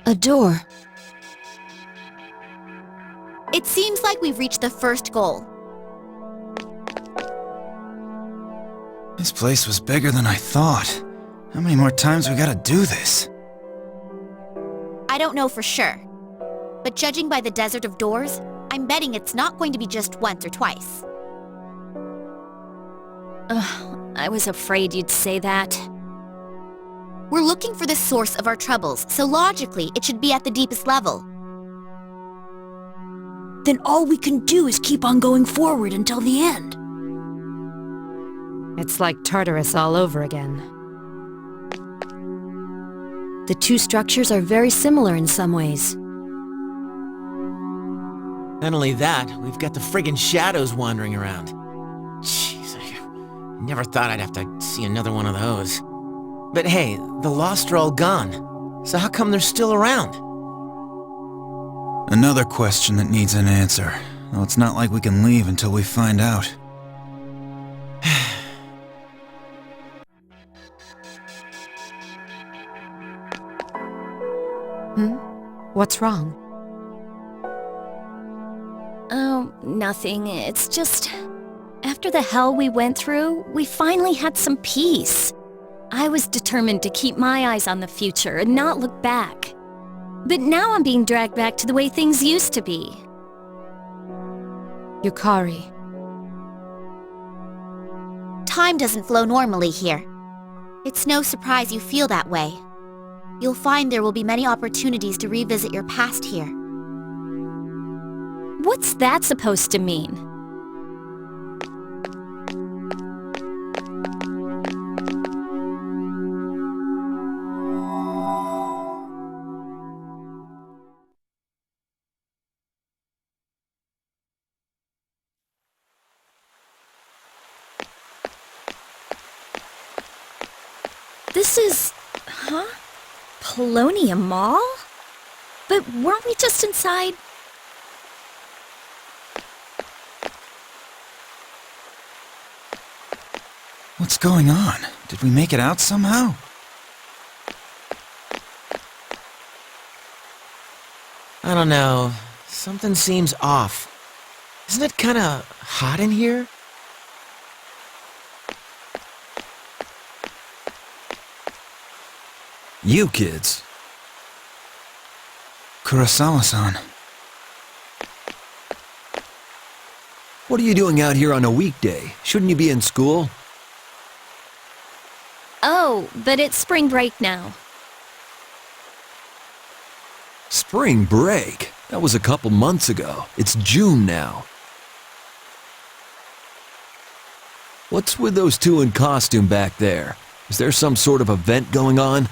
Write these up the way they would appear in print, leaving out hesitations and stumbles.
A door. It seems like we've reached the first goal. This place was bigger than I thought. How many more times we gotta do this? I don't know for sure, but judging by the desert of doors, I'm betting it's not going to be just once or twice. I was afraid you'd say that. We're looking for the source of our troubles, so logically, it should be at the deepest level. Then all we can do is keep on going forward until the end. It's like Tartarus all over again. The two structures are very similar in some ways. Not only that, we've got the friggin' shadows wandering around. Jeez, I never thought I'd have to see another one of those. But hey, the Lost are all gone. So how come they're still around? Another question that needs an answer. Though it's not like we can leave until we find out. What's wrong? Oh, nothing. It's just... After the hell we went through, we finally had some peace. I was determined to keep my eyes on the future and not look back. But now I'm being dragged back to the way things used to be. Yukari. Time doesn't flow normally here. It's no surprise you feel that way. You'll find there will be many opportunities to revisit your past here. What's that supposed to mean? This is... huh? Paulownia Mall? But weren't we just inside? What's going on? Did we make it out somehow? I don't know. Something seems off. Isn't it kinda hot in here? You kids. Kurosawa-san. What are you doing out here on a weekday? Shouldn't you be in school? Oh, but it's spring break now. Spring break? That was a couple months ago. It's June now. What's with those two in costume back there? Is there some sort of event going on?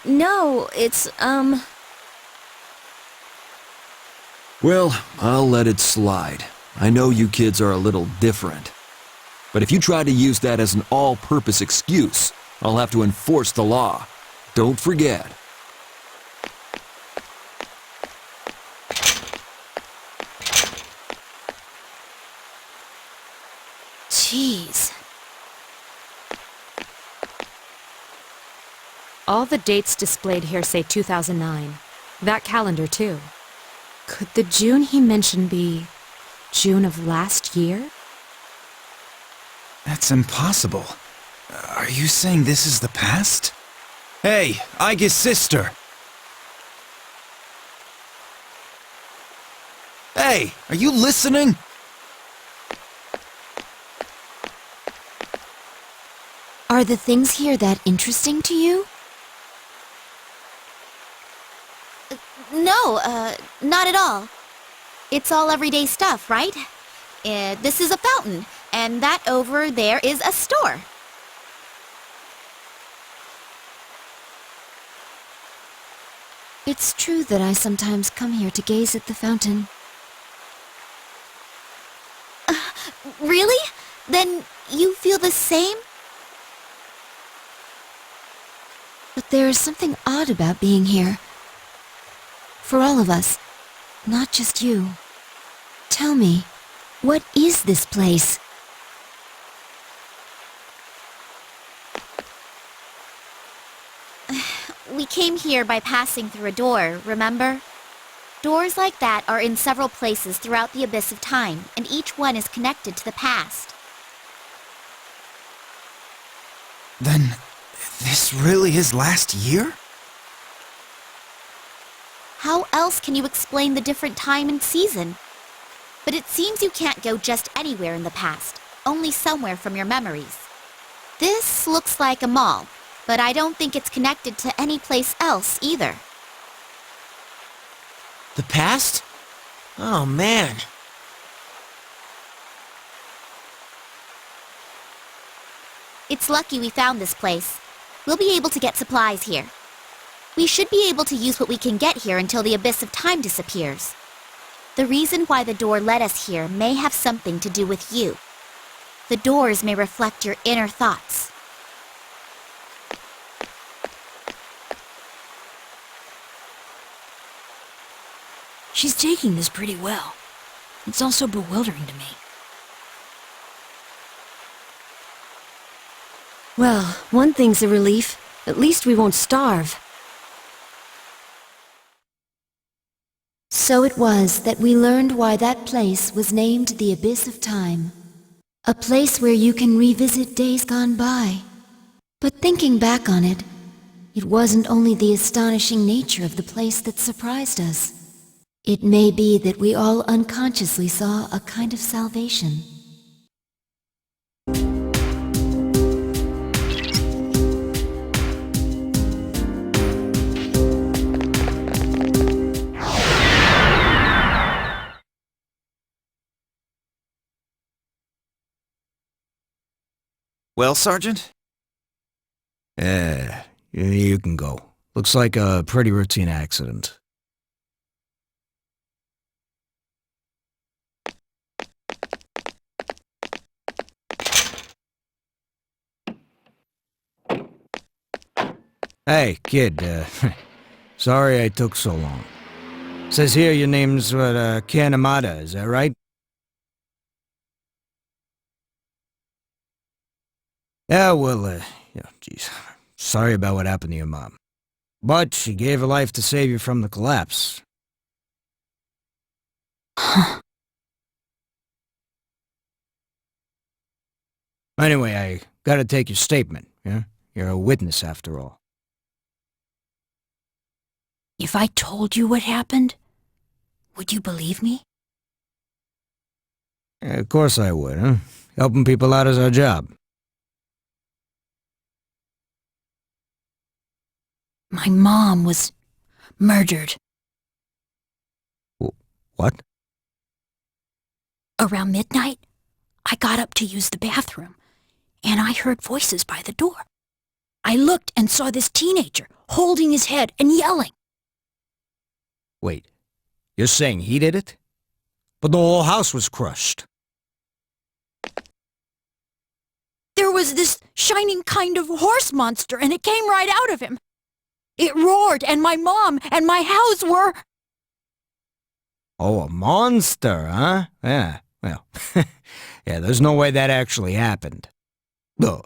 No, it's, Well, I'll let it slide. I know you kids are a little different. But if you try to use that as an all-purpose excuse, I'll have to enforce the law. Don't forget. Jeez. All the dates displayed here say 2009. That calendar, too. Could the June he mentioned be June of last year? That's impossible. Are you saying this is the past? Hey, Aigis sister! Hey, are you listening? Are the things here that interesting to you? No, not at all. It's all everyday stuff, right? This is a fountain, and that over there is a store. It's true that I sometimes come here to gaze at the fountain. Really? Then you feel the same? But there is something odd about being here. For all of us, not just you. Tell me, what is this place? We came here by passing through a door, remember? Doors like that are in several places throughout the abyss of time, and each one is connected to the past. Then, this really is last year? How else can you explain the different time and season? But it seems you can't go just anywhere in the past, only somewhere from your memories. This looks like a mall, but I don't think it's connected to any place else either. The past? Oh, man. It's lucky we found this place. We'll be able to get supplies here. We should be able to use what we can get here until the abyss of time disappears. The reason why the door led us here may have something to do with you. The doors may reflect your inner thoughts. She's taking this pretty well. It's also bewildering to me. Well, one thing's a relief. At least we won't starve. So it was that we learned why that place was named the Abyss of Time. A place where you can revisit days gone by. But thinking back on it, it wasn't only the astonishing nature of the place that surprised us. It may be that we all unconsciously saw a kind of salvation. Well, Sergeant? You can go. Looks like a pretty routine accident. Hey, kid, sorry I took so long. Says here your name's, Amada, is that right? Yeah, well, geez. Sorry about what happened to your mom. But she gave her life to save you from the collapse. Anyway, I gotta take your statement, yeah? You're a witness after all. If I told you what happened, would you believe me? Yeah, of course I would, huh? Helping people out is our job. My mom was murdered. What? Around midnight, I got up to use the bathroom, and I heard voices by the door. I looked and saw this teenager holding his head and yelling. Wait, you're saying he did it? But the whole house was crushed. There was this shining kind of horse monster, and it came right out of him. It roared, and my mom and my house were... Oh, a monster, huh? Yeah, well, yeah, there's no way that actually happened. No,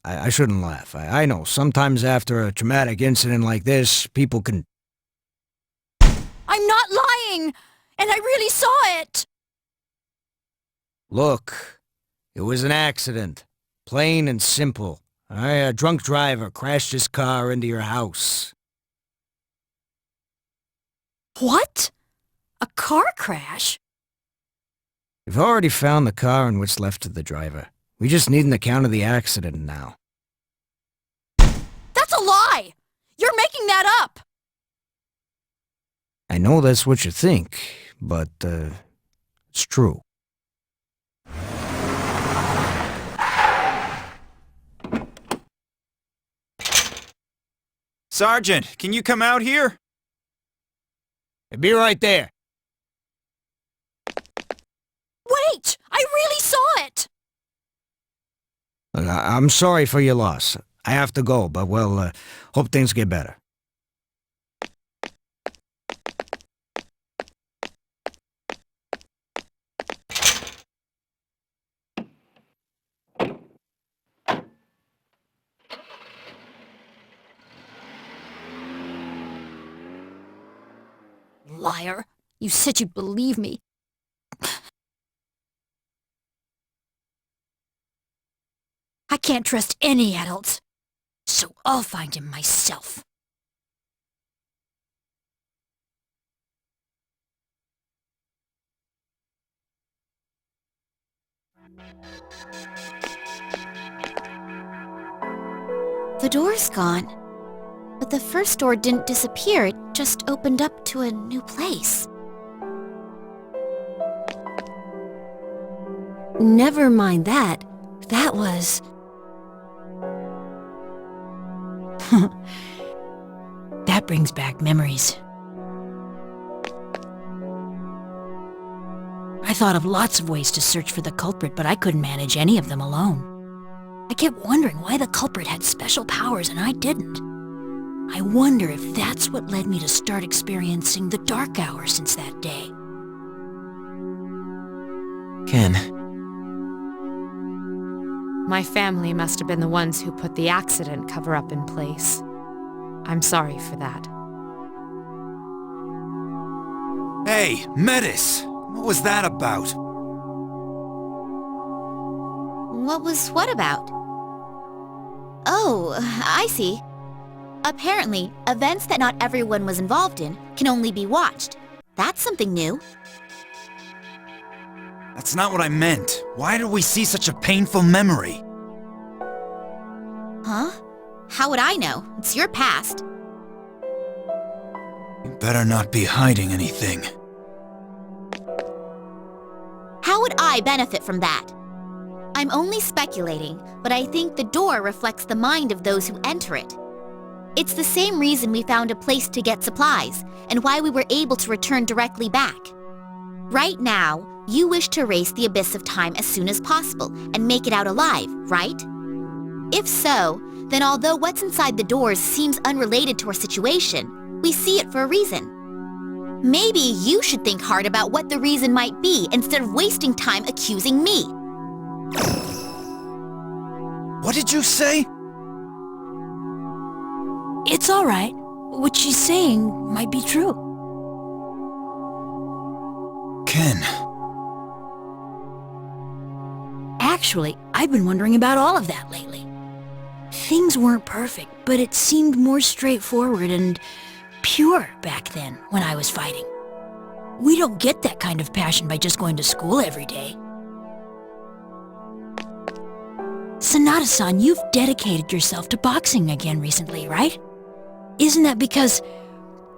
I shouldn't laugh. I know, sometimes after a traumatic incident like this, people can... I'm not lying, and I really saw it. Look, it was an accident. Plain and simple. A drunk driver crashed his car into your house. What? A car crash? We've already found the car and what's left of the driver. We just need an account of the accident now. That's a lie! You're making that up! I know that's what you think, but, it's true. Sergeant, can you come out here? Be right there. Wait! I really saw it! Look, I'm sorry for your loss. I have to go, but, well, hope things get better. liar. You said you'd believe me. I can't trust any adults, so I'll find him myself. The door's gone. But the first door didn't disappear, it just opened up to a new place. Never mind that. That was... That brings back memories. I thought of lots of ways to search for the culprit, but I couldn't manage any of them alone. I kept wondering why the culprit had special powers and I didn't. I wonder if that's what led me to start experiencing the dark hour since that day. Ken, My family must have been the ones who put the accident cover-up in place. I'm sorry for that. Hey, Metis! What was that about? What was what about? Oh, I see. Apparently, events that not everyone was involved in can only be watched. That's something new. That's not what I meant. Why did we see such a painful memory? Huh? How would I know? It's your past. You better not be hiding anything. How would I benefit from that? I'm only speculating, but I think the door reflects the mind of those who enter it. It's the same reason we found a place to get supplies, and why we were able to return directly back. Right now, you wish to erase the abyss of time as soon as possible and make it out alive, right? If so, then although what's inside the doors seems unrelated to our situation, we see it for a reason. Maybe you should think hard about what the reason might be instead of wasting time accusing me. What did you say? It's all right. What she's saying might be true. Ken. Actually, I've been wondering about all of that lately. Things weren't perfect, but it seemed more straightforward and pure back then when I was fighting. We don't get that kind of passion by just going to school every day. Senada-san, you've dedicated yourself to boxing again recently, right? Isn't that because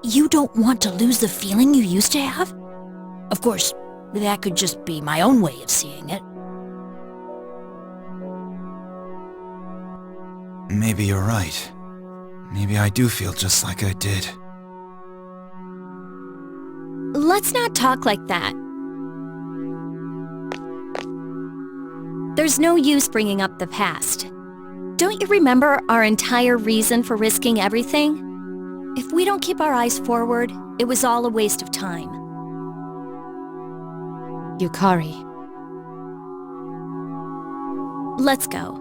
you don't want to lose the feeling you used to have? Of course, that could just be my own way of seeing it. Maybe you're right. Maybe I do feel just like I did. Let's not talk like that. There's no use bringing up the past. Don't you remember our entire reason for risking everything? If we don't keep our eyes forward, it was all a waste of time. Yukari. Let's go.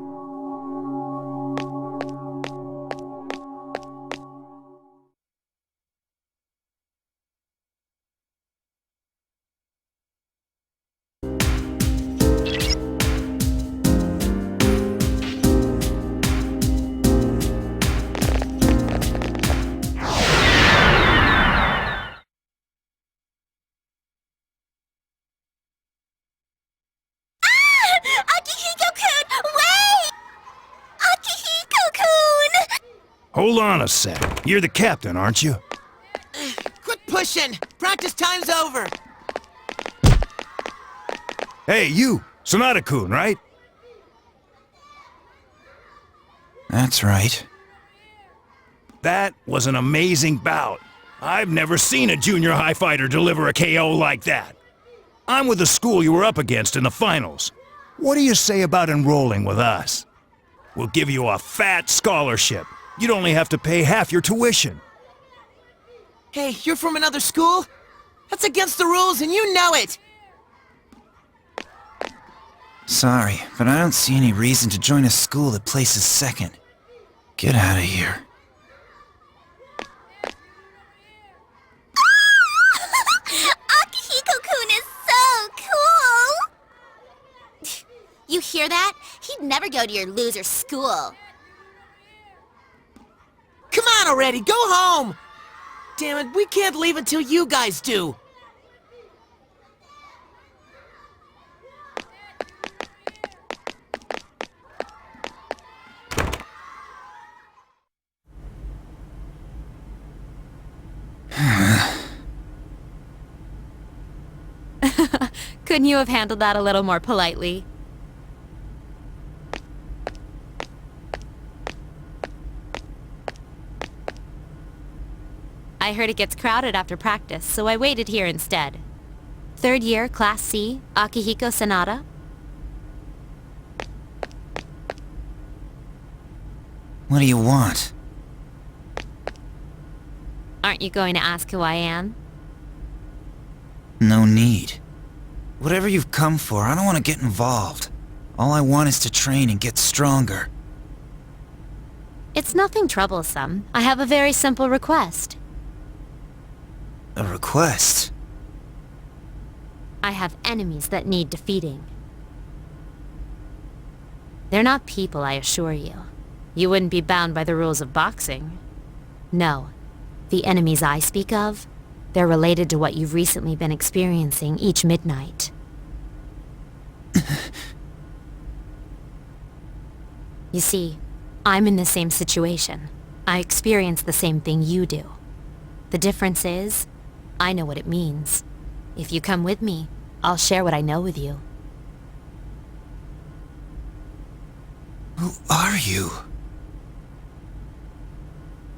Akihiko-kun, wait! Akihiko-kun! Hold on a sec. You're the captain, aren't you? quit pushing! Practice time's over! Hey, you! Senada-kun, right? That's right. That was an amazing bout. I've never seen a junior high fighter deliver a KO like that. I'm with the school you were up against in the finals. What do you say about enrolling with us? We'll give you a fat scholarship. You'd only have to pay half your tuition. Hey, you're from another school? That's against the rules and you know it! Sorry, but I don't see any reason to join a school that places second. Get out of here. hear that? He'd never go to your loser school. Come on already, go home! Damn it, we can't leave until you guys do. Couldn't you have handled that a little more politely? I heard it gets crowded after practice, so I waited here instead. Third year, Class C, Akihiko Senada. What do you want? Aren't you going to ask who I am? No need. Whatever you've come for, I don't want to get involved. All I want is to train and get stronger. It's nothing troublesome. I have a very simple request. A request? I have enemies that need defeating. They're not people, I assure you. You wouldn't be bound by the rules of boxing. No. The enemies I speak of, they're related to what you've recently been experiencing each midnight. You see, I'm in the same situation. I experience the same thing you do. The difference is, I know what it means. If you come with me, I'll share what I know with you. Who are you?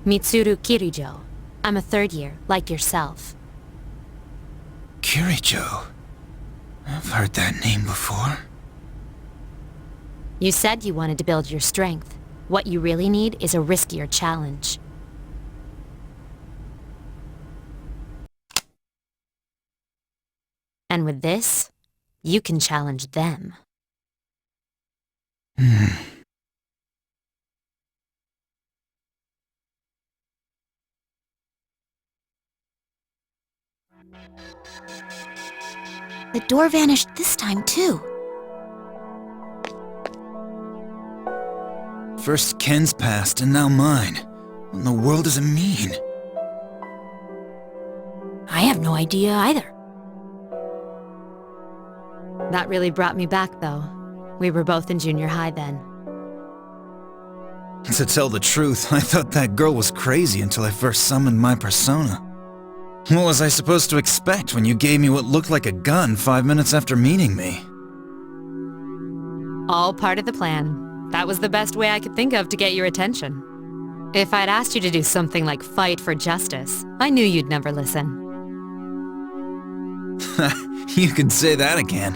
Mitsuru Kirijo. I'm a third year, like yourself. Kirijo? I've heard that name before. You said you wanted to build your strength. What you really need is a riskier challenge. And with this, you can challenge them. The door vanished this time, too. First Ken's past and now mine. What in the world does it mean? I have no idea either. That really brought me back, though. We were both in junior high then. To tell the truth, I thought that girl was crazy until I first summoned my persona. What was I supposed to expect when you gave me what looked like a gun 5 minutes after meeting me? All part of the plan. That was the best way I could think of to get your attention. If I'd asked you to do something like fight for justice, I knew you'd never listen. You can say that again.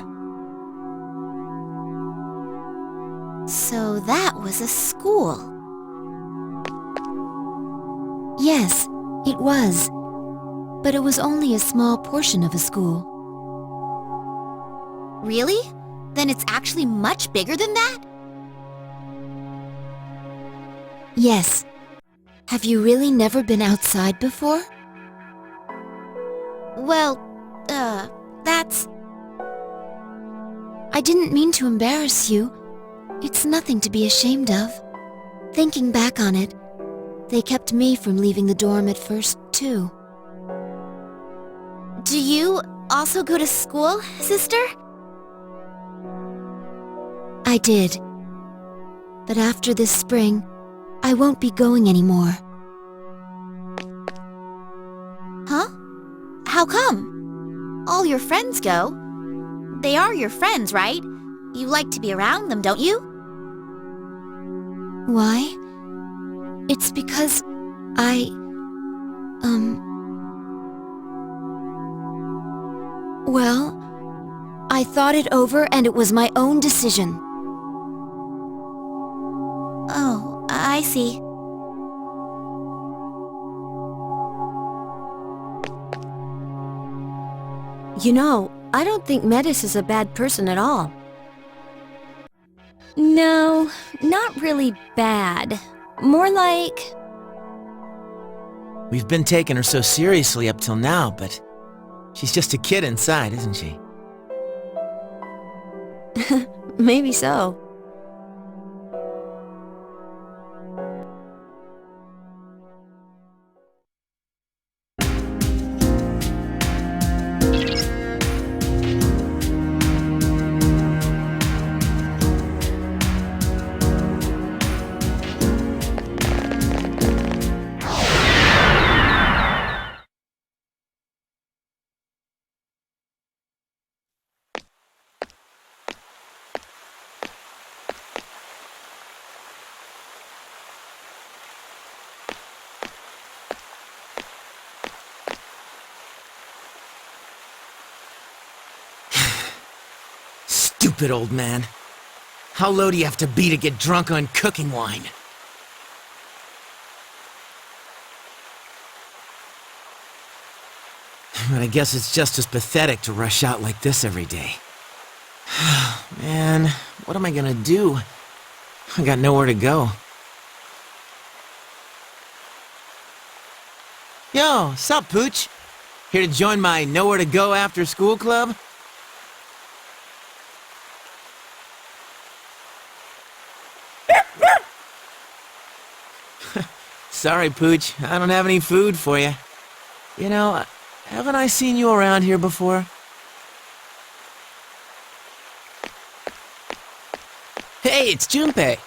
So that was a school. Yes, it was. But it was only a small portion of a school. Really? Then it's actually much bigger than that? Yes. Have you really never been outside before? Well, that's... I didn't mean to embarrass you. It's nothing to be ashamed of. Thinking back on it, they kept me from leaving the dorm at first, too. Do you also go to school, sister? I did. But after this spring, I won't be going anymore. Huh? How come? All your friends go. They are your friends, right? You like to be around them, don't you? Why? It's because Well, I thought it over and it was my own decision. Oh, I see. You know, I don't think Metis is a bad person at all. No, not really bad. More like... We've been taking her so seriously up till now, but she's just a kid inside, isn't she? Maybe so. Stupid old man. How low do you have to be to get drunk on cooking wine? But I guess it's just as pathetic to rush out like this every day. Man, what am I gonna do? I got nowhere to go. Yo, sup, Pooch? Here to join my nowhere to go after school club? Sorry, Pooch. I don't have any food for you. You know, haven't I seen you around here before? Hey, it's Junpei.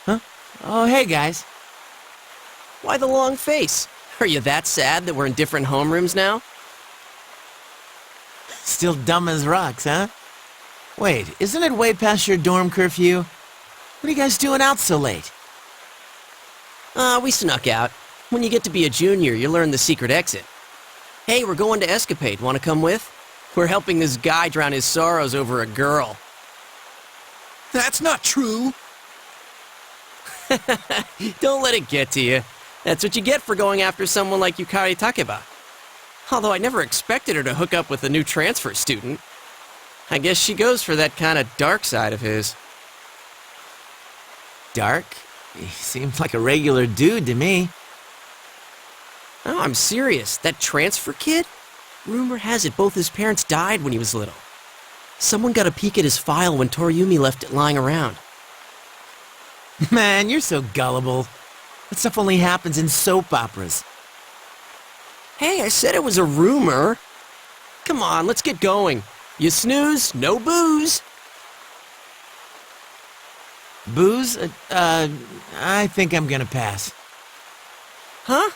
Huh? Oh, hey, guys. Why the long face? Are you that sad that we're in different homerooms now? Still dumb as rocks, huh? Wait, isn't it way past your dorm curfew? What are you guys doing out so late? We snuck out. When you get to be a junior, you learn the secret exit. Hey, we're going to Escapade. Want to come with? We're helping this guy drown his sorrows over a girl. That's not true! Don't let it get to you. That's what you get for going after someone like Yukari Takeba. Although I never expected her to hook up with a new transfer student. I guess she goes for that kind of dark side of his. Dark? He seemed like a regular dude to me. Oh, I'm serious. That transfer kid? Rumor has it both his parents died when he was little. Someone got a peek at his file when Toriumi left it lying around. Man, you're so gullible. That stuff only happens in soap operas. Hey, I said it was a rumor. Come on, let's get going. You snooze, no booze. Booze? I think I'm gonna pass. Huh?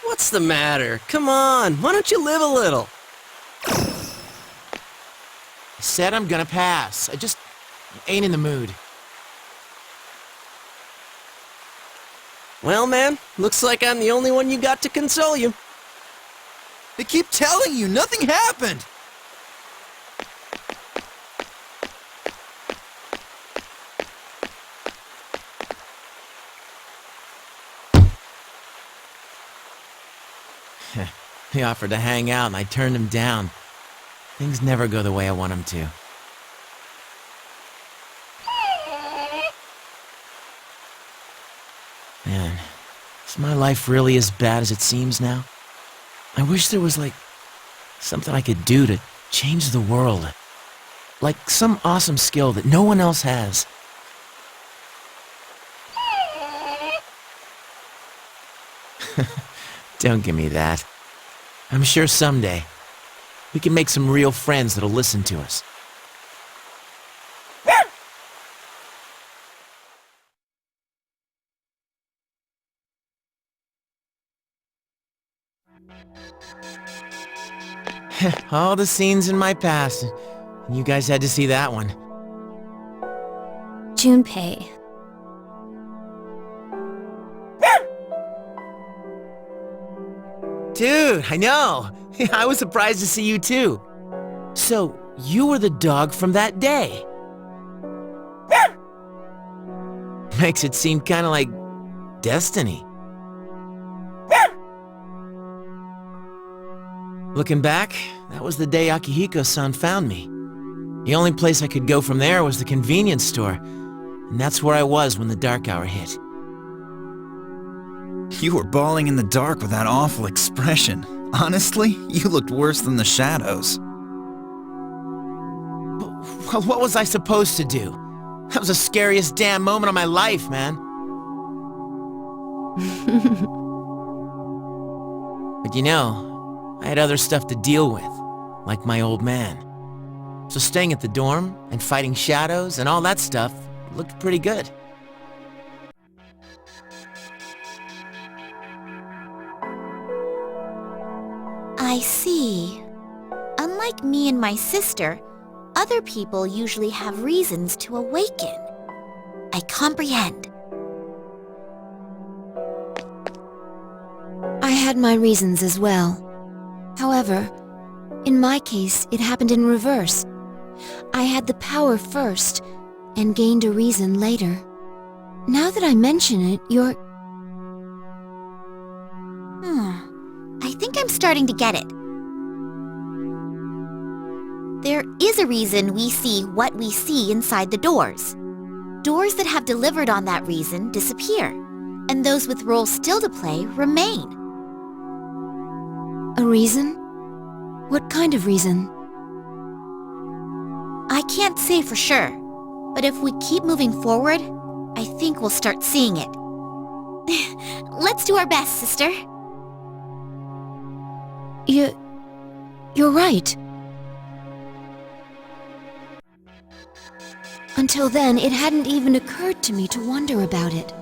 What's the matter? Come on, why don't you live a little? I said I'm gonna pass. I just ain't in the mood. Well, man, looks like I'm the only one you got to console you. They keep telling you nothing happened! He offered to hang out and I turned him down. Things never go the way I want them to. Man, is my life really as bad as it seems now? I wish there was, like, something I could do to change the world. Like some awesome skill that no one else has. Don't give me that. I'm sure someday we can make some real friends that'll listen to us. All the scenes in my past. You guys had to see that one. Junpei. Dude, I know. I was surprised to see you too. So, you were the dog from that day. Makes it seem kind of like destiny. Looking back, that was the day Akihiko-san found me. The only place I could go from there was the convenience store, and that's where I was when the dark hour hit. You were bawling in the dark with that awful expression. Honestly, you looked worse than the shadows. Well, what was I supposed to do? That was the scariest damn moment of my life, man. But you know, I had other stuff to deal with, like my old man. So staying at the dorm and fighting shadows and all that stuff looked pretty good. I see. Unlike me and my sister, other people usually have reasons to awaken. I comprehend. I had my reasons as well. However, in my case, it happened in reverse. I had the power first, and gained a reason later. Now that I mention it, you're... I think I'm starting to get it. There is a reason we see what we see inside the doors. Doors that have delivered on that reason disappear, and those with roles still to play remain. A reason? What kind of reason? I can't say for sure, but if we keep moving forward, I think we'll start seeing it. Let's do our best, sister. You're right. Until then, it hadn't even occurred to me to wonder about it.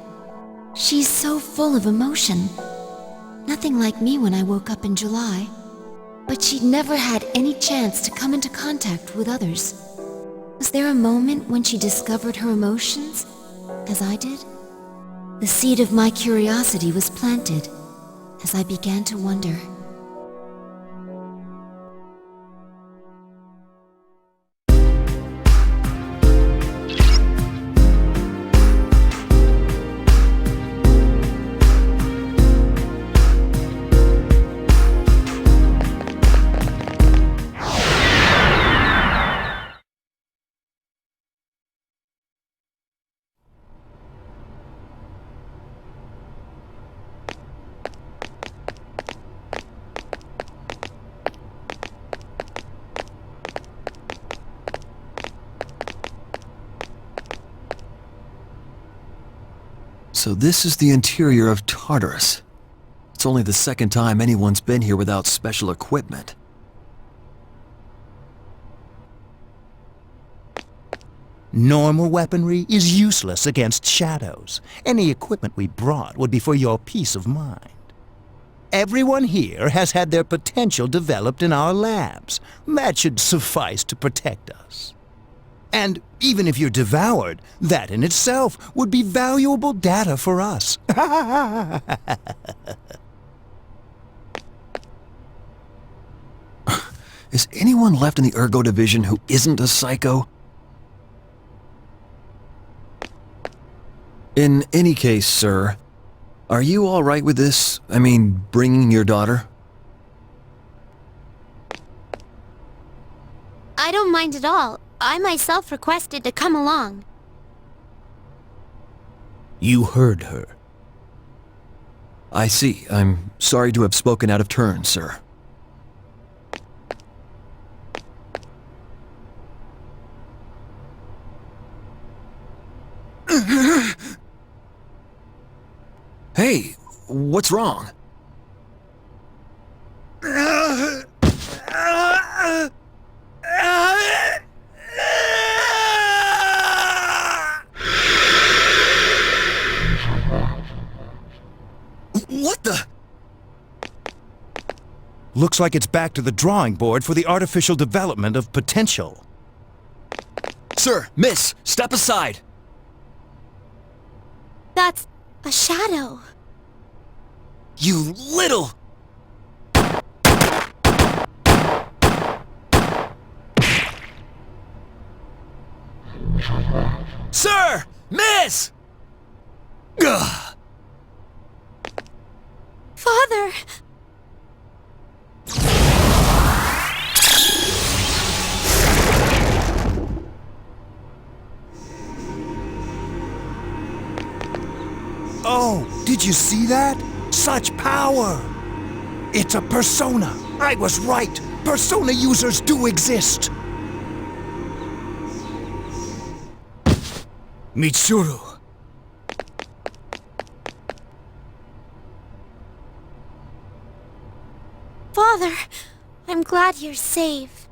She's so full of emotion. Nothing like me when I woke up in July. But she'd never had any chance to come into contact with others. Was there a moment when she discovered her emotions, as I did? The seed of my curiosity was planted as I began to wonder. So this is the interior of Tartarus. It's only the second time anyone's been here without special equipment. Normal weaponry is useless against shadows. Any equipment we brought would be for your peace of mind. Everyone here has had their potential developed in our labs. That should suffice to protect us. And even if you're devoured, that in itself would be valuable data for us. Is anyone left in the Ergo Division who isn't a psycho? In any case, sir, are you all right with this? I mean, bringing your daughter? I don't mind at all. I myself requested to come along. You heard her. I see. I'm sorry to have spoken out of turn, sir. Hey, what's wrong? What the? Looks like it's back to the drawing board for the artificial development of potential. Sir, miss, step aside. That's a shadow. You little... Sir! Miss! Ugh. Father! Oh, did you see that? Such power! It's a persona. I was right. Persona users do exist. Mitsuru! Father, I'm glad you're safe.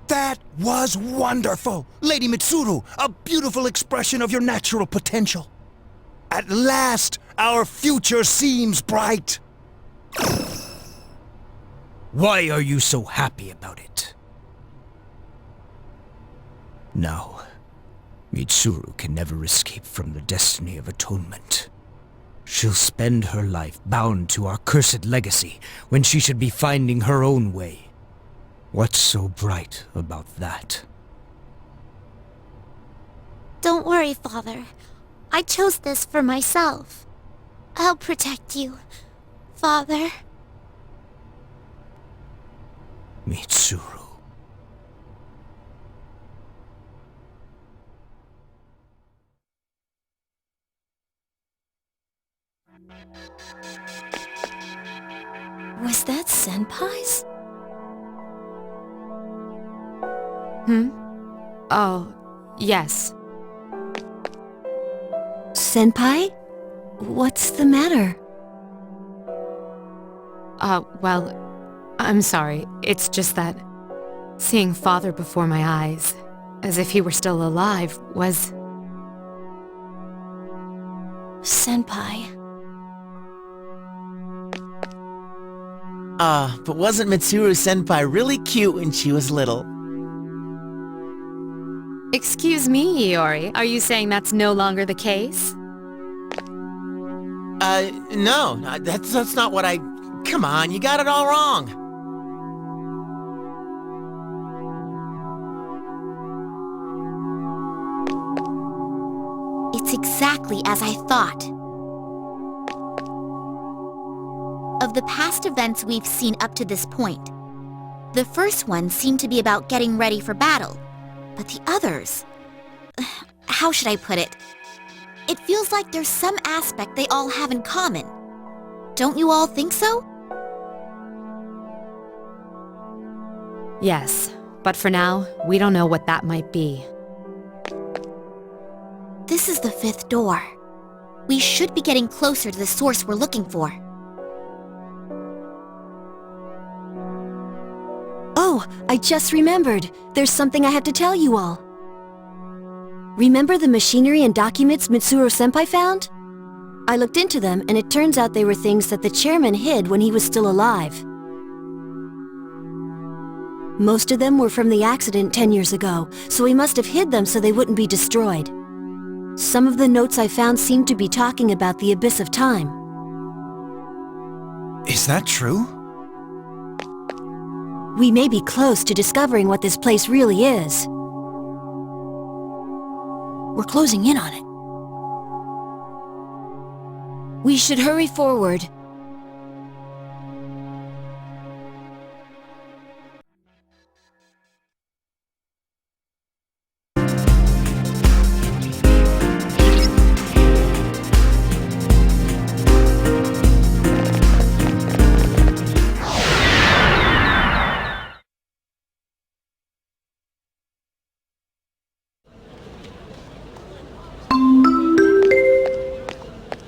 That was wonderful! Lady Mitsuru, a beautiful expression of your natural potential. At last, our future seems bright. Why are you so happy about it? Now, Mitsuru can never escape from the destiny of atonement. She'll spend her life bound to our cursed legacy when she should be finding her own way. What's so bright about that? Don't worry, Father. I chose this for myself. I'll protect you, Father. Mitsuru. Was that Senpai's? Oh, yes. Senpai? What's the matter? Well, I'm sorry. It's just that seeing Father before my eyes, as if he were still alive, was... Senpai. But wasn't Mitsuru Senpai really cute when she was little? Excuse me, Iori. Are you saying that's no longer the case? No. That's not what I... Come on, you got it all wrong. It's exactly as I thought. Of the past events we've seen up to this point, the first one seemed to be about getting ready for battle, but the others... How should I put it? It feels like there's some aspect they all have in common. Don't you all think so? Yes, but for now, we don't know what that might be. This is the 5th door. We should be getting closer to the source we're looking for. Oh, I just remembered. There's something I have to tell you all. Remember the machinery and documents Mitsuru-senpai found? I looked into them, and it turns out they were things that the chairman hid when he was still alive. Most of them were from the accident 10 years ago, so he must have hid them so they wouldn't be destroyed. Some of the notes I found seem to be talking about the Abyss of Time. Is that true? We may be close to discovering what this place really is. We're closing in on it. We should hurry forward.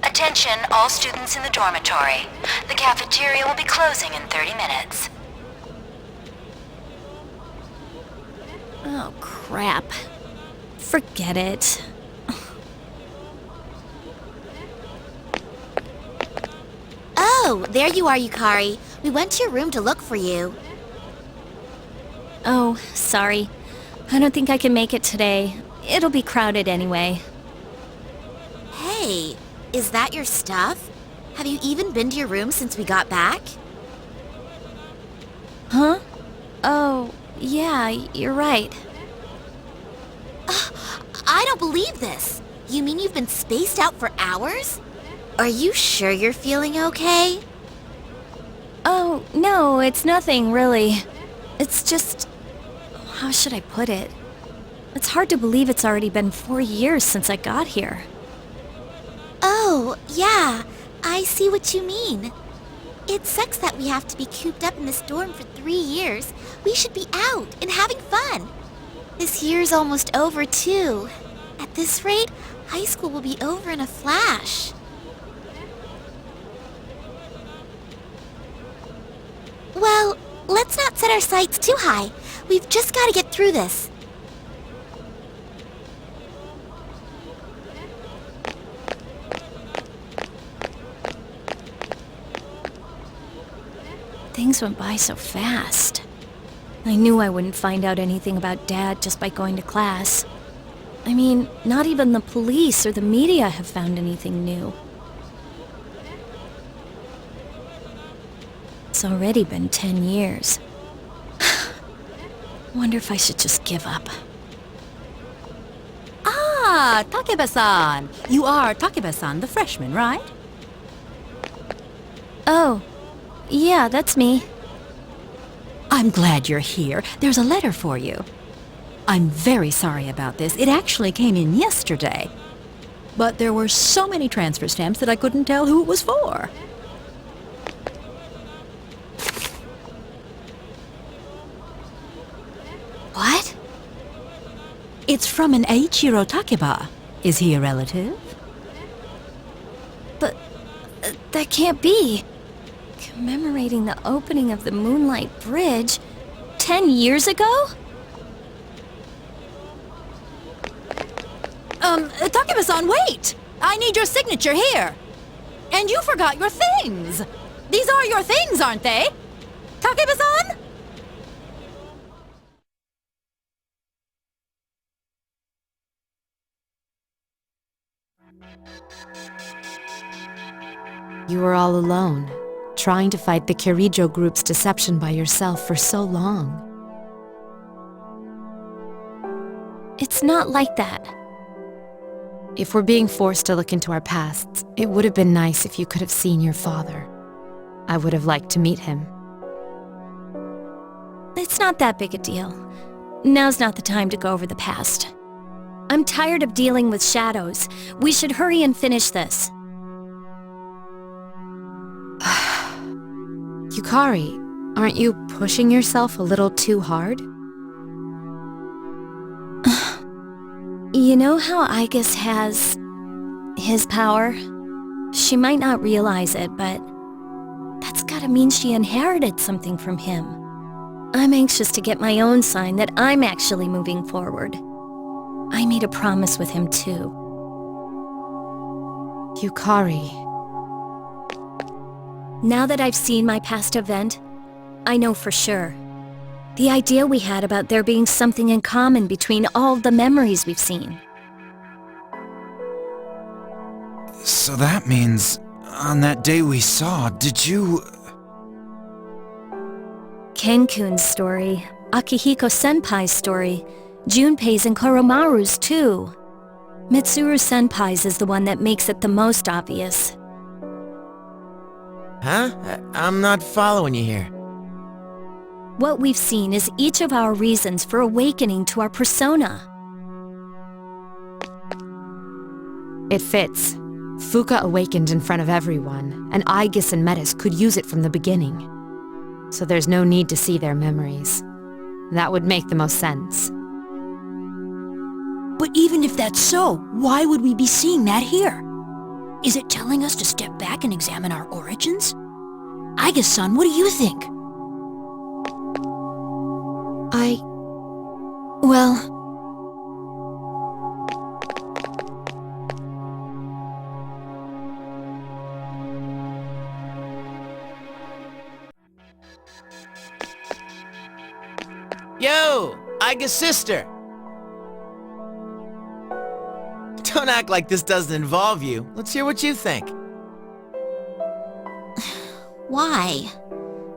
Attention, all students in the dormitory. The cafeteria will be closing in 30 minutes. Oh, crap. Forget it. Oh, there you are, Yukari. We went to your room to look for you. Oh, sorry. I don't think I can make it today. It'll be crowded anyway. Hey, is that your stuff? Have you even been to your room since we got back? Huh? Oh, yeah, you're right. I don't believe this. You mean you've been spaced out for hours? Are you sure you're feeling okay? Oh, no, it's nothing, really. It's just... How should I put it? It's hard to believe it's already been 4 years since I got here. Oh, yeah. I see what you mean. It sucks that we have to be cooped up in this dorm for 3 years. We should be out and having fun. This year's almost over, too. At this rate, high school will be over in a flash. Well, let's not set our sights too high. We've just got to get through this. Things went by so fast. I knew I wouldn't find out anything about Dad just by going to class. I mean, not even the police or the media have found anything new. It's already been 10 years. Wonder if I should just give up. Ah, Takeba-san. You are Takeba-san, the freshman, right? Oh, yeah, that's me. I'm glad you're here. There's a letter for you. I'm very sorry about this. It actually came in yesterday. But there were so many transfer stamps that I couldn't tell who it was for. What? It's from an Eiichiro Takeba. Is he a relative? But that can't be. Commemorating the opening of the Moonlight Bridge 10 years ago? Takeba-san, wait! I need your signature here. And you forgot your things. These are your things, aren't they? Takeba-san? You were all alone, trying to fight the Kirijo group's deception by yourself for so long. It's not like that. If we're being forced to look into our pasts, it would have been nice if you could have seen your father. I would have liked to meet him. It's not that big a deal. Now's not the time to go over the past. I'm tired of dealing with shadows. We should hurry and finish this. Yukari, aren't you pushing yourself a little too hard? You know how Aigis has his power? She might not realize it, but that's gotta mean she inherited something from him. I'm anxious to get my own sign that I'm actually moving forward. I made a promise with him too. Yukari. Now that I've seen my past event, I know for sure. The idea we had about there being something in common between all the memories we've seen. So that means, on that day we saw, did you... Kenkun's story, Akihiko-senpai's story, Junpei's and Koromaru's too. Mitsuru-senpai's is the one that makes it the most obvious. Huh? I'm not following you here. What we've seen is each of our reasons for awakening to our persona. It fits. Fuka awakened in front of everyone, and Aigis and Metis could use it from the beginning. So there's no need to see their memories. That would make the most sense. But even if that's so, why would we be seeing that here? Is it telling us to step back and examine our origins? Aigis-san, what do you think? Well... Yo! Aigis' sister! Don't act like this doesn't involve you. Let's hear what you think. Why?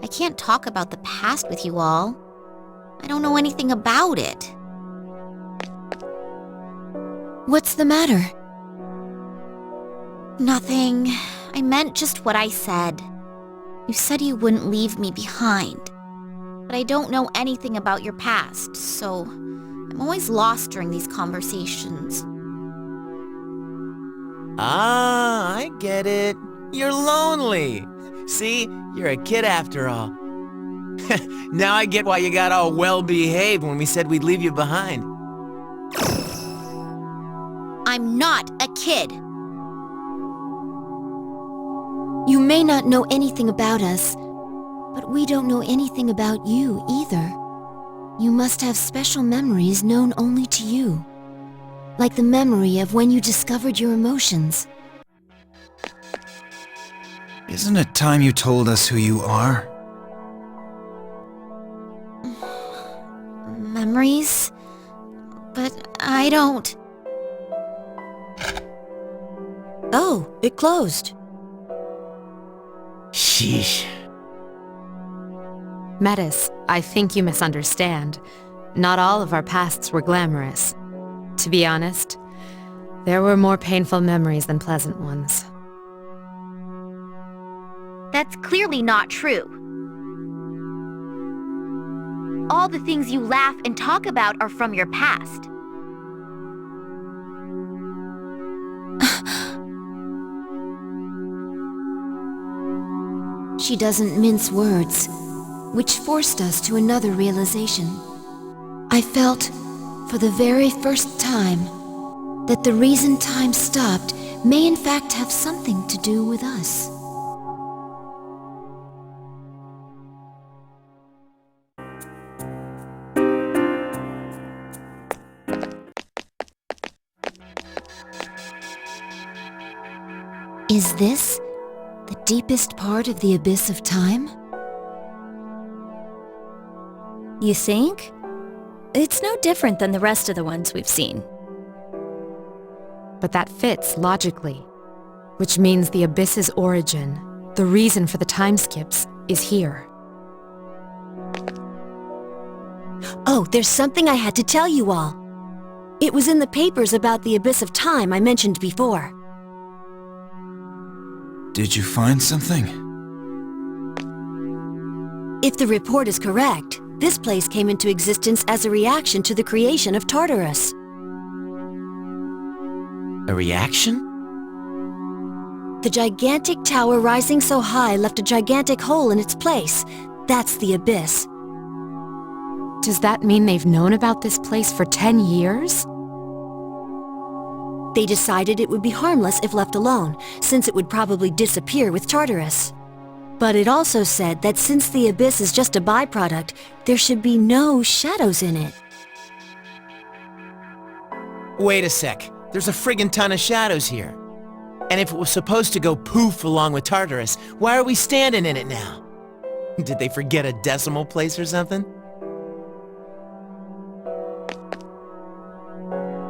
I can't talk about the past with you all. I don't know anything about it. What's the matter? Nothing. I meant just what I said. You said you wouldn't leave me behind. But I don't know anything about your past, so I'm always lost during these conversations. Ah, I get it. You're lonely. See, you're a kid after all. Now I get why you got all well-behaved when we said we'd leave you behind. I'm not a kid. You may not know anything about us, but we don't know anything about you either. You must have special memories known only to you. Like the memory of when you discovered your emotions. Isn't it time you told us who you are? Memories? But I don't... Oh, it closed. Sheesh. Metis, I think you misunderstand. Not all of our pasts were glamorous. To be honest, there were more painful memories than pleasant ones. That's clearly not true. All the things you laugh and talk about are from your past. She doesn't mince words, which forced us to another realization. I felt, for the very first time, that the reason time stopped may in fact have something to do with us. Is this the deepest part of the abyss of time? You think? It's no different than the rest of the ones we've seen. But that fits logically, which means the abyss's origin, the reason for the time skips, is here. Oh, there's something I had to tell you all. It was in the papers about the Abyss of Time I mentioned before. Did you find something? If the report is correct, this place came into existence as a reaction to the creation of Tartarus. A reaction? The gigantic tower rising so high left a gigantic hole in its place. That's the Abyss. Does that mean they've known about this place for 10 years? They decided it would be harmless if left alone, since it would probably disappear with Tartarus. But it also said that since the Abyss is just a byproduct, there should be no shadows in it. Wait a sec. There's a friggin' ton of shadows here. And if it was supposed to go poof along with Tartarus, why are we standing in it now? Did they forget a decimal place or something?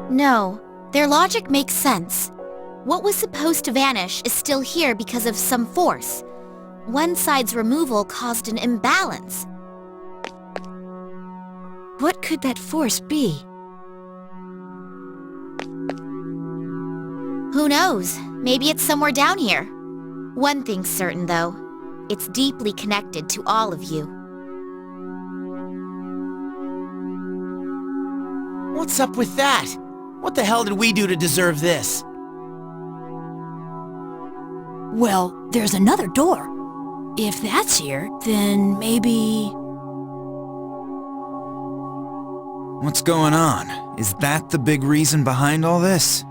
No, their logic makes sense. What was supposed to vanish is still here because of some force. One side's removal caused an imbalance. What could that force be? Who knows? Maybe it's somewhere down here. One thing's certain, though. It's deeply connected to all of you. What's up with that? What the hell did we do to deserve this? Well, there's another door. If that's here, then maybe... What's going on? Is that the big reason behind all this?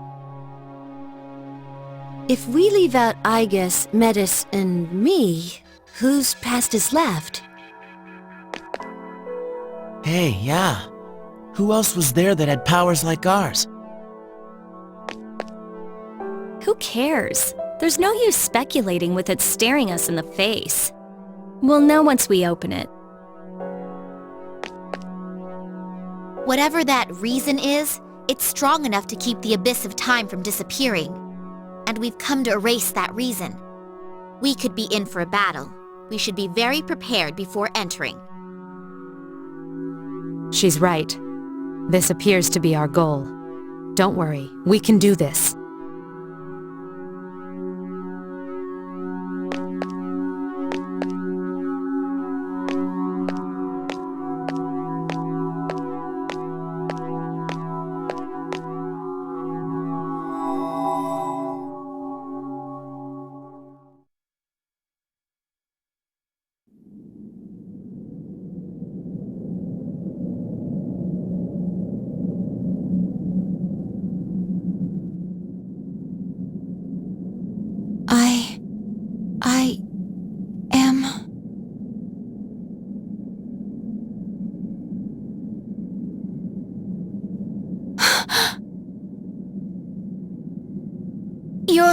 If we leave out Aigis, Metis, and me, whose past is left? Hey, yeah. Who else was there that had powers like ours? Who cares? There's no use speculating with it staring us in the face. We'll know once we open it. Whatever that reason is, it's strong enough to keep the Abyss of Time from disappearing. And we've come to erase that reason. We could be in for a battle. We should be very prepared before entering. She's right. This appears to be our goal. Don't worry, we can do this. You're...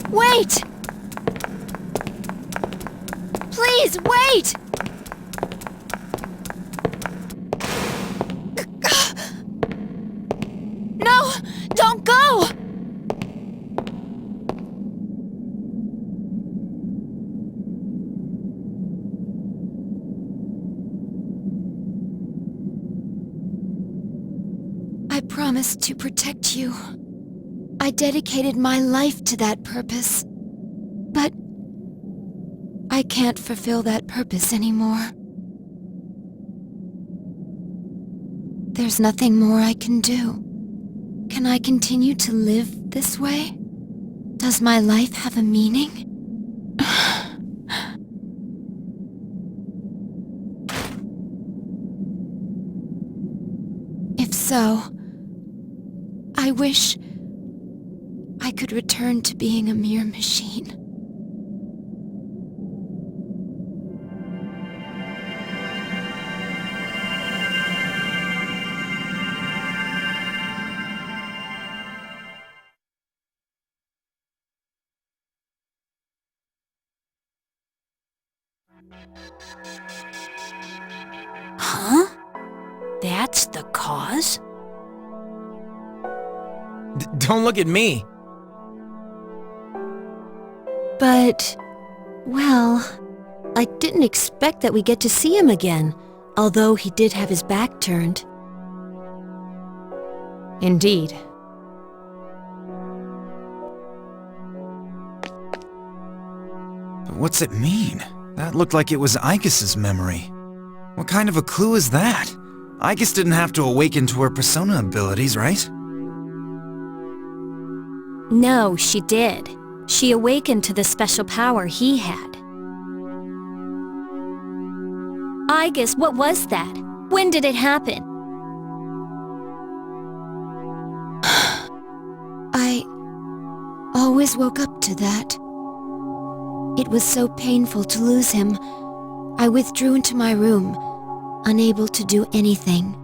Wait! Please, wait! No! Don't go! I promised to protect you. I dedicated my life to that purpose. But I can't fulfill that purpose anymore. There's nothing more I can do. Can I continue to live this way? Does my life have a meaning? If so, I wish I could return to being a mere machine. Huh? That's the cause? Don't look at me. But, well, I didn't expect that we'd get to see him again, although he did have his back turned. Indeed. What's it mean? That looked like it was Aigis' memory. What kind of a clue is that? Aigis didn't have to awaken to her persona abilities, right? No, she did. She awakened to the special power he had. Aigis, what was that? When did it happen? I always woke up to that. It was so painful to lose him. I withdrew into my room, unable to do anything.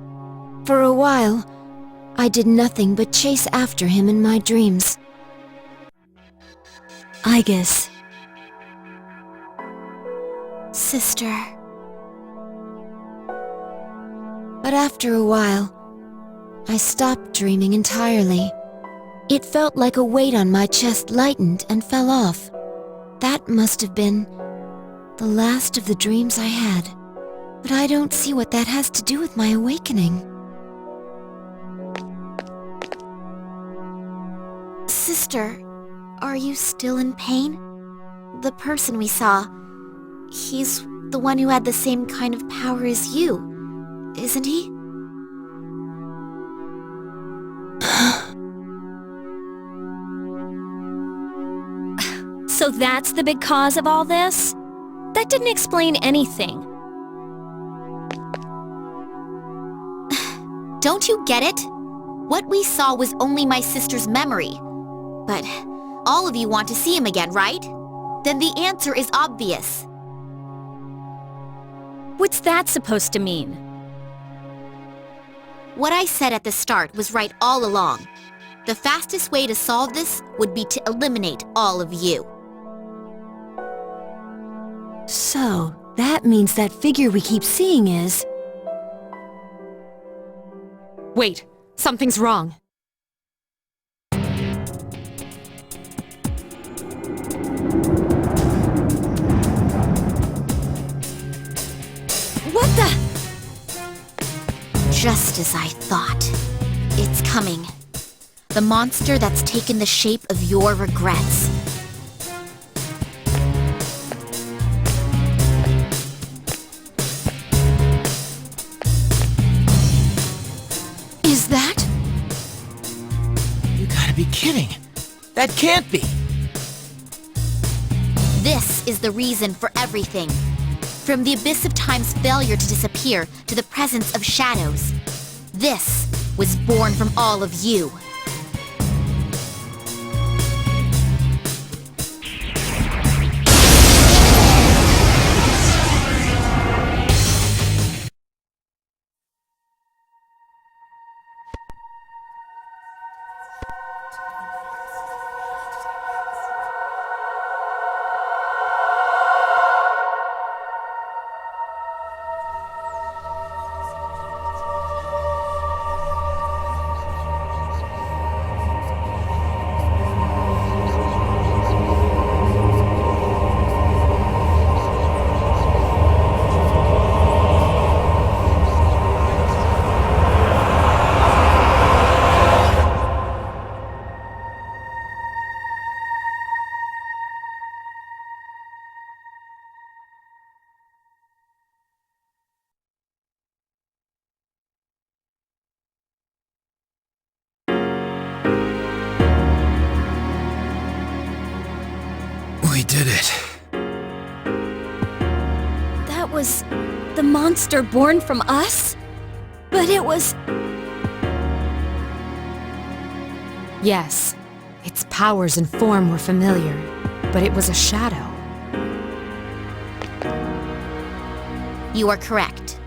For a while, I did nothing but chase after him in my dreams. Aigis. Sister. But after a while, I stopped dreaming entirely. It felt like a weight on my chest lightened and fell off. That must have been the last of the dreams I had. But I don't see what that has to do with my awakening. Sister, are you still in pain? The person we saw, he's the one who had the same kind of power as you, isn't he? So that's the big cause of all this? That didn't explain anything. Don't you get it? What we saw was only my sister's memory. But all of you want to see him again, right? Then the answer is obvious. What's that supposed to mean? What I said at the start was right all along. The fastest way to solve this would be to eliminate all of you. So, that means that figure we keep seeing is... Wait, something's wrong. What the... Just as I thought. It's coming. The monster that's taken the shape of your regrets. Is that? You gotta be kidding. That can't be. This is the reason for everything. From the abyss of time's failure to disappear to the presence of shadows. This was born from all of you. did it. That was the monster born from us? But it was... Yes, its powers and form were familiar, but it was a shadow. You are correct.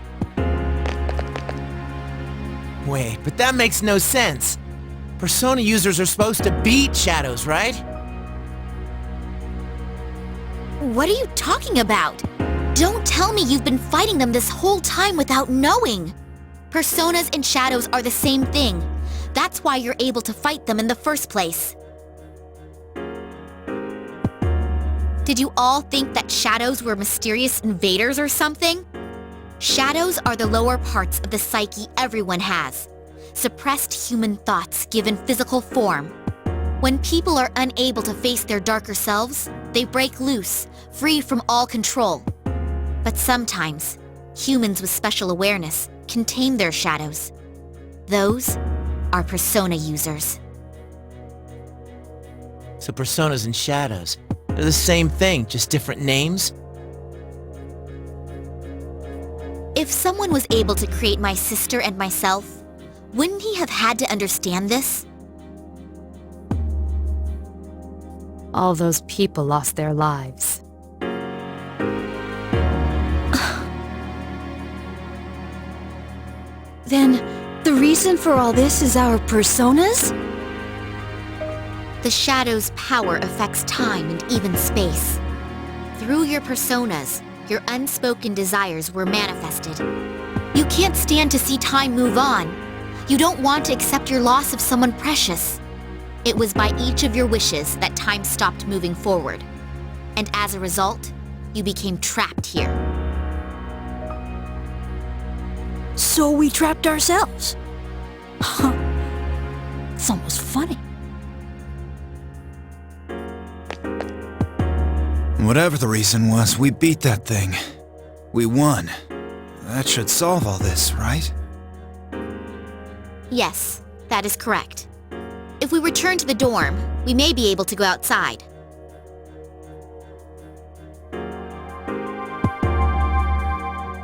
Wait, but that makes no sense. Persona users are supposed to beat shadows, right? What are you talking about? Don't tell me you've been fighting them this whole time without knowing. Personas and shadows are the same thing. That's why you're able to fight them in the first place. Did you all think that shadows were mysterious invaders or something? Shadows are the lower parts of the psyche everyone has. Suppressed human thoughts given physical form. When people are unable to face their darker selves, they break loose, free from all control. But sometimes, humans with special awareness can tame their shadows. Those are persona users. So personas and shadows, they're the same thing, just different names? If someone was able to create my sister and myself, wouldn't he have had to understand this? All those people lost their lives. Then, the reason for all this is our personas? The shadow's power affects time and even space. Through your personas, your unspoken desires were manifested. You can't stand to see time move on. You don't want to accept your loss of someone precious. It was by each of your wishes that time stopped moving forward. And as a result, you became trapped here. So we trapped ourselves. It's almost funny. Whatever the reason was, we beat that thing. We won. That should solve all this, right? Yes, that is correct. If we return to the dorm, we may be able to go outside.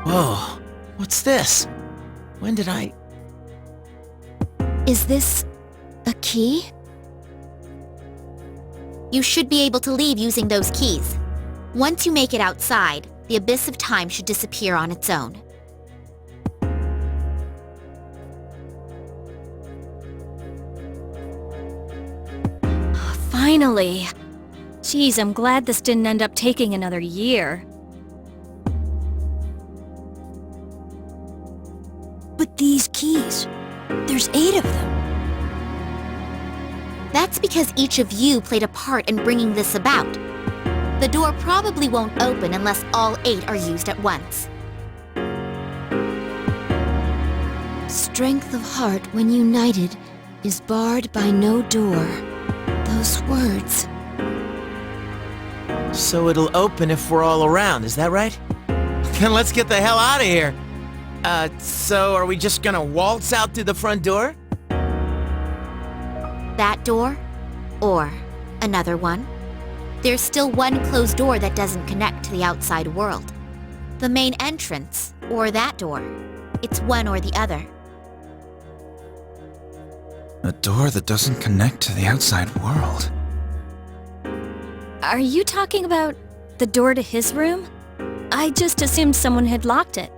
Whoa, what's this? When did I... Is this a key? You should be able to leave using those keys. Once you make it outside, the abyss of time should disappear on its own. Finally. Geez, I'm glad this didn't end up taking another year. But these keys, there's 8 of them. That's because each of you played a part in bringing this about. The door probably won't open unless all 8 are used at once. Strength of heart when united is barred by no door. Those words. So it'll open if we're all around, is that right? Then let's get the hell out of here. So are we just gonna waltz out through the front door? That door, or another one. There's still one closed door that doesn't connect to the outside world. The main entrance, or that door. It's one or the other. A door that doesn't connect to the outside world. Are you talking about the door to his room? I just assumed someone had locked it.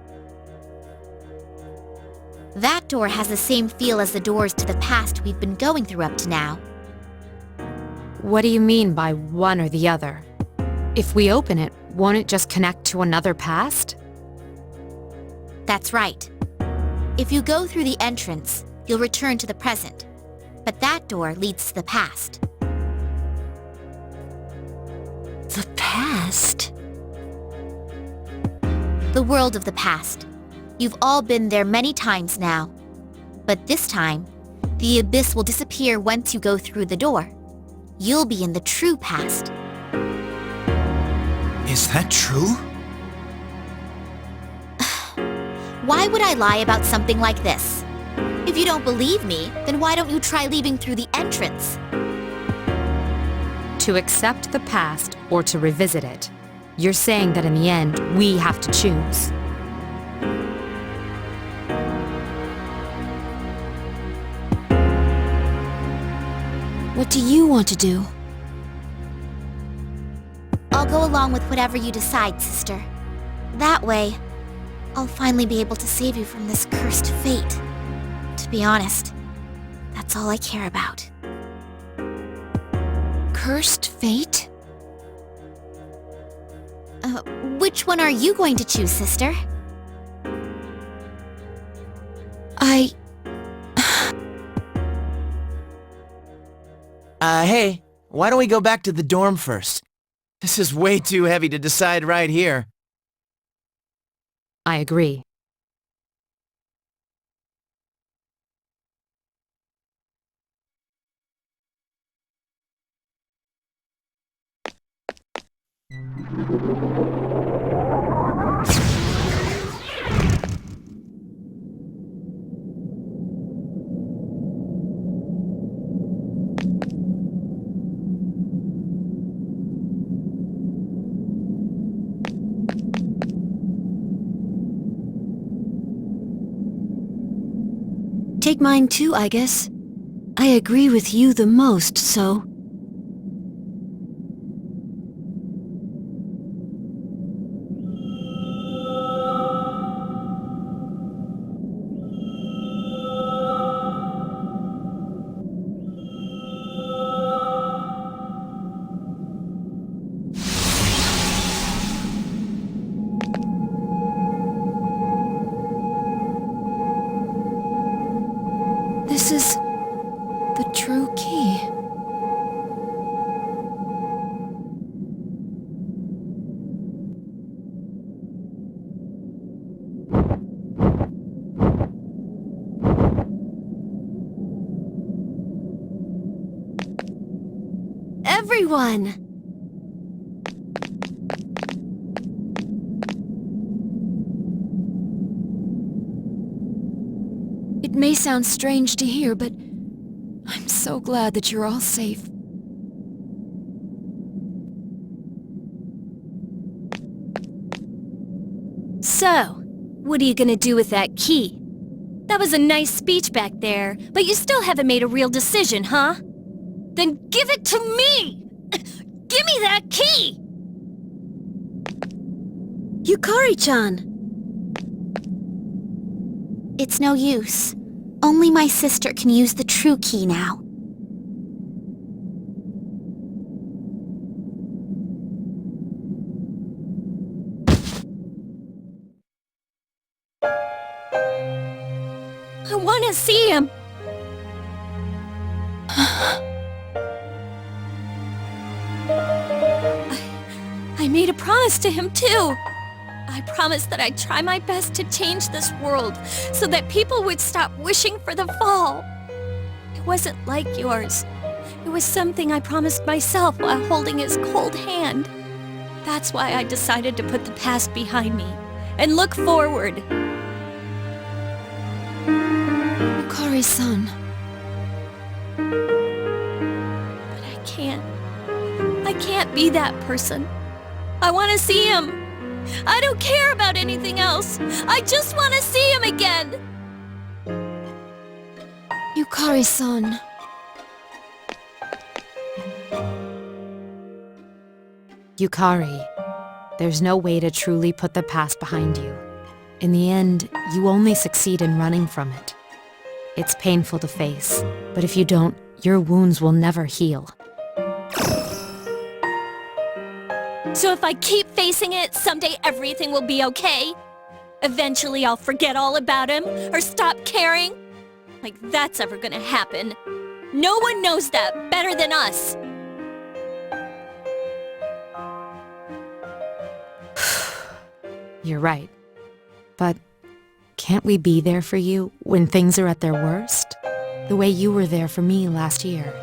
That door has the same feel as the doors to the past we've been going through up to now. What do you mean by one or the other? If we open it, won't it just connect to another past? That's right. If you go through the entrance, you'll return to the present. But that door leads to the past. The past? The world of the past. You've all been there many times now. But this time, the abyss will disappear once you go through the door. You'll be in the true past. Is that true? Why would I lie about something like this? If you don't believe me, then why don't you try leaving through the entrance? To accept the past or to revisit it. You're saying that in the end, we have to choose. What do you want to do? I'll go along with whatever you decide, sister. That way, I'll finally be able to save you from this cursed fate. To be honest, that's all I care about. Cursed fate? Which one are you going to choose, sister? Hey, why don't we go back to the dorm first? This is way too heavy to decide right here. I agree. Take mine too, I guess. I agree with you the most, so... This is the true key. Everyone! It may sound strange to hear, but I'm so glad that you're all safe. So, what are you gonna do with that key? That was a nice speech back there, but you still haven't made a real decision, huh? Then give it to me! Give me that key! Yukari-chan! It's no use. Only my sister can use the true key now. I want to see him! I made a promise to him, too. I promised that I'd try my best to change this world so that people would stop wishing for the fall. It wasn't like yours. It was something I promised myself while holding his cold hand. That's why I decided to put the past behind me and look forward. Yukari-san. But I can't. I can't be that person. I want to see him. I don't care about anything else. I just want to see him again. Yukari-san. Yukari, there's no way to truly put the past behind you. In the end, you only succeed in running from it. It's painful to face, but if you don't, your wounds will never heal. So if I keep facing it, someday everything will be okay? Eventually I'll forget all about him, or stop caring? Like that's ever gonna happen. No one knows that better than us. You're right. But can't we be there for you when things are at their worst? The way you were there for me last year.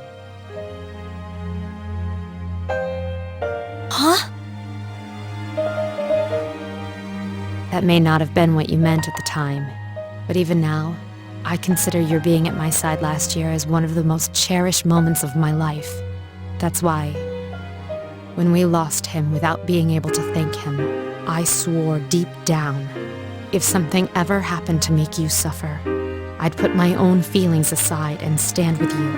Huh? That may not have been what you meant at the time, but even now, I consider your being at my side last year as one of the most cherished moments of my life. That's why, When we lost him without being able to thank him, I swore deep down, if something ever happened to make you suffer, I'd put my own feelings aside and stand with you.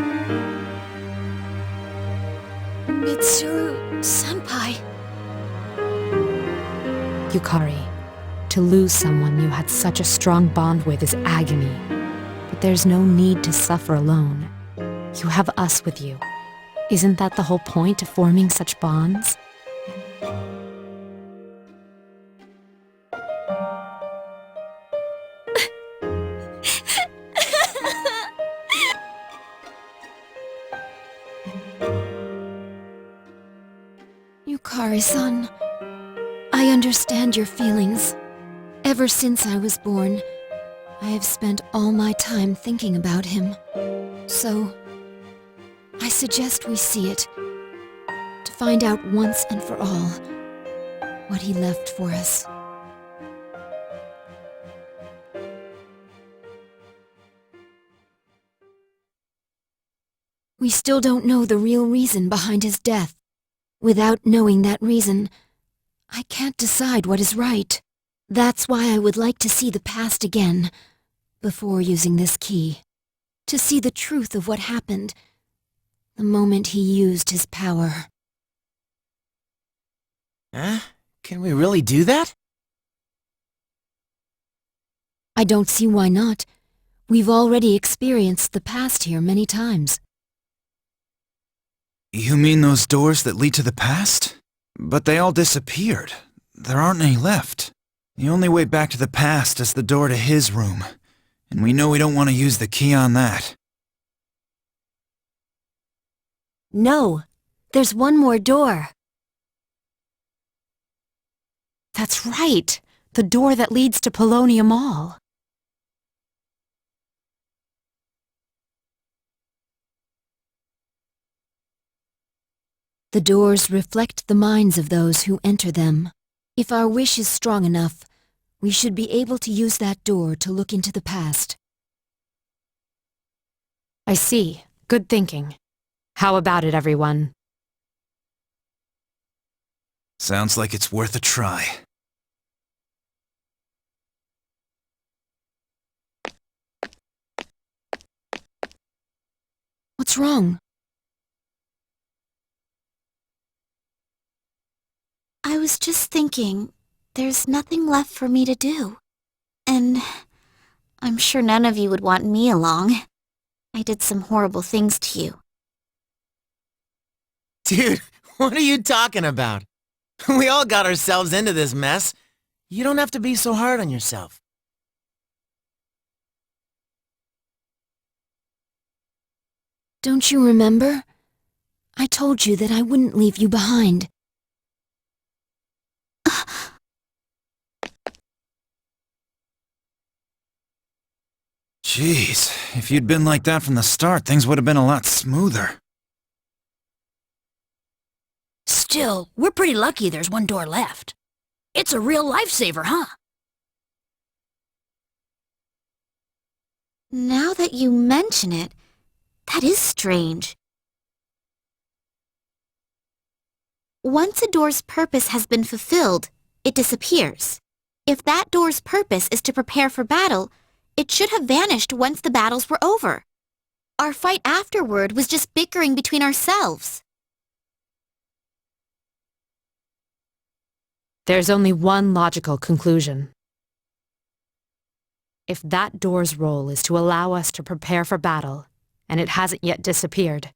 Mitsuru-senpai. Yukari, to lose someone you had such a strong bond with is agony. But there's no need to suffer alone. You have us with you. Isn't that the whole point of forming such bonds? Yukari-san, I understand your feelings. Ever since I was born, I have spent all my time thinking about him. So, I suggest we see it, to find out once and for all what he left for us. We still don't know the real reason behind his death. Without knowing that reason, I can't decide what is right. That's why I would like to see the past again, before using this key. To see the truth of what happened, the moment he used his power. Huh? Can we really do that? I don't see why not. We've already experienced the past here many times. You mean those doors that lead to the past? But they all disappeared. There aren't any left. The only way back to the past is the door to his room. And we know we don't want to use the key on that. No, there's one more door. That's right! The door that leads to Paulownia Mall. The doors reflect the minds of those who enter them. If our wish is strong enough, we should be able to use that door to look into the past. I see. Good thinking. How about it, everyone? Sounds like it's worth a try. What's wrong? I was just thinking, there's nothing left for me to do. And I'm sure none of you would want me along. I did some horrible things to you. Dude, what are you talking about? We all got ourselves into this mess. You don't have to be so hard on yourself. Don't you remember? I told you that I wouldn't leave you behind. Jeez, if you'd been like that from the start, things would have been a lot smoother. Still, we're pretty lucky there's one door left. It's a real lifesaver, huh? Now that you mention it, that is strange. Once a door's purpose has been fulfilled, it disappears. If that door's purpose is to prepare for battle, it should have vanished once the battles were over. Our fight afterward was just bickering between ourselves. There's only one logical conclusion. If that door's role is to allow us to prepare for battle, and it hasn't yet disappeared,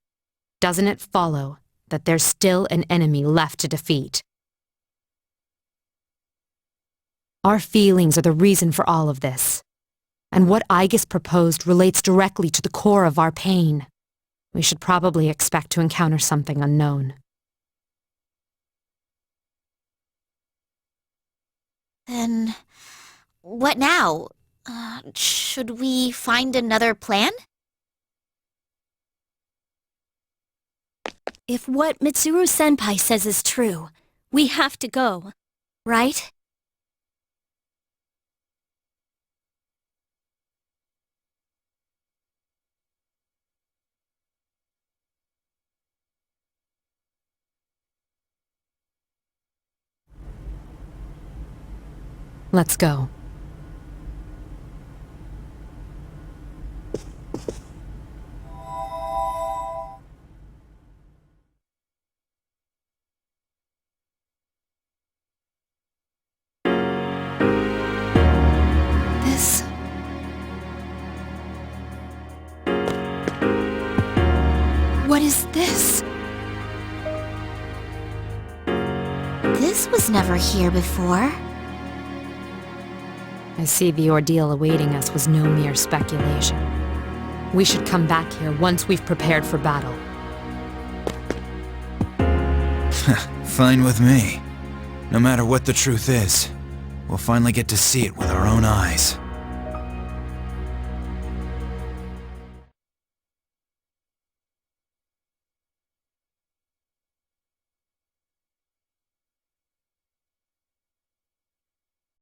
doesn't it follow that there's still an enemy left to defeat? Our feelings are the reason for all of this, and what Aigis proposed relates directly to the core of our pain. We should probably expect to encounter something unknown. Then, what now? Should we find another plan? If what Mitsuru-senpai says is true, we have to go, right? Let's go. What is this? This was never here before. I see the ordeal awaiting us was no mere speculation. We should come back here once we've prepared for battle. Fine with me. No matter what the truth is, we'll finally get to see it with our own eyes.